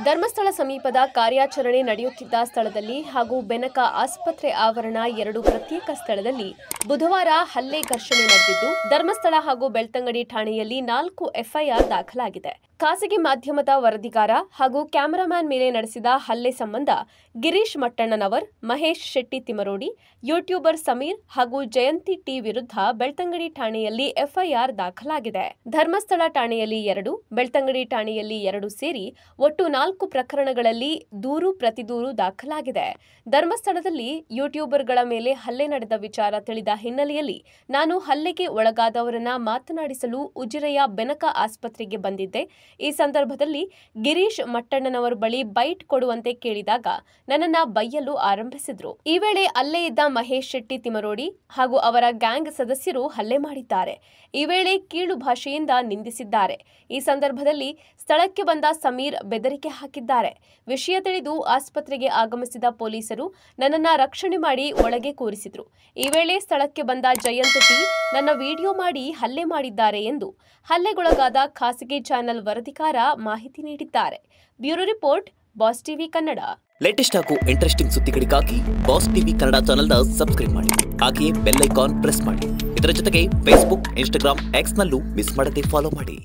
ಧರ್ಮಸ್ಥಳ ಸಮೀಪದ ಕಾರ್ಯಾಚರಣೆ ನಡೆಯುತ್ತಿದ್ದ ಸ್ಥಳದಲ್ಲಿ ಹಾಗೂ ಬೆನಕ ಆಸ್ಪತ್ರೆ ಆವರಣ ಎರಡು ಪ್ರತ್ಯೇಕ ಸ್ಥಳದಲ್ಲಿ ಬುಧವಾರ ಹಲ್ಲೆ ಘರ್ಷಣೆ ನಡೆದಿದ್ದು ಧರ್ಮಸ್ಥಳ ಹಾಗೂ ಬೆಳ್ತಂಗಡಿ ಠಾಣೆಯಲ್ಲಿ 4 ಎಫ್ಐಆರ್ ದಾಖಲಾಗಿದೆ. ಖಾಸಗಿ ಮಾಧ್ಯಮದ ವರದಿಗಾರ ಹಾಗೂ ಕ್ಯಾಮೆರಾಮ್ಯಾನ್ ಮೇಲೆ ನಡೆಸಿದ ಹಲ್ಲೆ ಸಂಬಂಧ ಗಿರೀಶ್ ಮಟ್ಟಣ್ಣನವರ್, ಮಹೇಶ್ ಶೆಟ್ಟಿ ತಿಮರೋಡಿ, ಯೂಟ್ಯೂಬರ್ ಸಮೀರ್ ಹಾಗೂ ಜಯಂತಿ ಟಿ ವಿರುದ್ಧ ಬೆಳ್ತಂಗಡಿ ಠಾಣೆಯಲ್ಲಿ ಎಫ್ಐಆರ್ ದಾಖಲಾಗಿದೆ. ಧರ್ಮಸ್ಥಳ ಠಾಣೆಯಲ್ಲಿ 2, ಬೆಳ್ತಂಗಡಿ ಠಾಣೆಯಲ್ಲಿ 2 ಸೇರಿ ಒಟ್ಟು 4 ಪ್ರಕರಣಗಳಲ್ಲಿ ದೂರು ಪ್ರತಿದೂರು ದಾಖಲಾಗಿದೆ. ಧರ್ಮಸ್ಥಳದಲ್ಲಿ ಯೂಟ್ಯೂಬರ್ಗಳ ಮೇಲೆ ಹಲ್ಲೆ ನಡೆದ ವಿಚಾರ ತಿಳಿದ ಹಿನ್ನೆಲೆಯಲ್ಲಿ ನಾನು ಹಲ್ಲೆಗೆ ಒಳಗಾದವರನ್ನ ಮಾತನಾಡಿಸಲು ಉಜಿರೆಯ ಬೆನಕ ಆಸ್ಪತ್ರೆಗೆ ಬಂದಿದ್ದೆ. ಈ ಸಂದರ್ಭದಲ್ಲಿ ಗಿರೀಶ್ ಮಟ್ಟಣ್ಣನವರ ಬಳಿ ಬೈಟ್ ಕೊಡುವಂತೆ ಕೇಳಿದಾಗ ನನ್ನನ್ನ ಬೈಯಲು ಆರಂಭಿಸಿದ್ರು. ಈ ವೇಳೆ ಅಲ್ಲೇ ಇದ್ದ ಮಹೇಶ್ ಶೆಟ್ಟಿ ತಿಮರೋಡಿ ಹಾಗೂ ಅವರ ಗ್ಯಾಂಗ್ ಸದಸ್ಯರು ಹಲ್ಲೆ ಮಾಡಿದ್ದಾರೆ. ಈ ವೇಳೆ ಕೀಳು ಭಾಷೆಯಿಂದ ನಿಂದಿಸಿದ್ದಾರೆ. ಈ ಸಂದರ್ಭದಲ್ಲಿ ಸ್ಥಳಕ್ಕೆ ಬಂದ ಸಮೀರ್ ಬೆದರಿಕೆ ಹಾಕಿದ್ದಾರೆ. ವಿಷಯ ತಿಳಿದು ಆಸ್ಪತ್ರೆಗೆ ಆಗಮಿಸಿದ ಪೊಲೀಸರು ನನ್ನನ್ನ ರಕ್ಷಣೆ ಮಾಡಿ ಒಳಗೆ ಕೂರಿಸಿದ್ರು. ಈ ವೇಳೆ ಸ್ಥಳಕ್ಕೆ ಬಂದ ಜಯಂತ್ ಟಿ ನನ್ನ ವಿಡಿಯೋ ಮಾಡಿ ಹಲ್ಲೆ ಮಾಡಿದ್ದಾರೆ ಎಂದು ಹಲ್ಲೆಗೊಳಗಾದ ಖಾಸಗಿ ಚಾನೆಲ್ ವರದಿಗಾರ ಮಾಹಿತಿ ನೀಡಿದ್ದಾರೆ. Bureau report, boss TV Kannada. Latest ಹಾಗೂ ಇಂಟ್ರೆಸ್ಟಿಂಗ್ ಸುದ್ದಿಗಳಿಗಾಗಿ ಬಾಸ್ ಟಿವಿ ಕನ್ನಡ ಚಾನೆಲ್ನ ಸಬ್ಸ್ಕ್ರೈಬ್ ಮಾಡಿ. ಹಾಗೆಯೇ ಬೆಲ್ ಐಕಾನ್ ಪ್ರೆಸ್ ಮಾಡಿ. ಇದರ ಜೊತೆಗೆ ಫೇಸ್ಬುಕ್, ಇನ್ಸ್ಟಾಗ್ರಾಮ್, ಎಕ್ಸ್ ನಲ್ಲೂ ಮಿಸ್ ಮಾಡದೆ ಫಾಲೋ ಮಾಡಿ.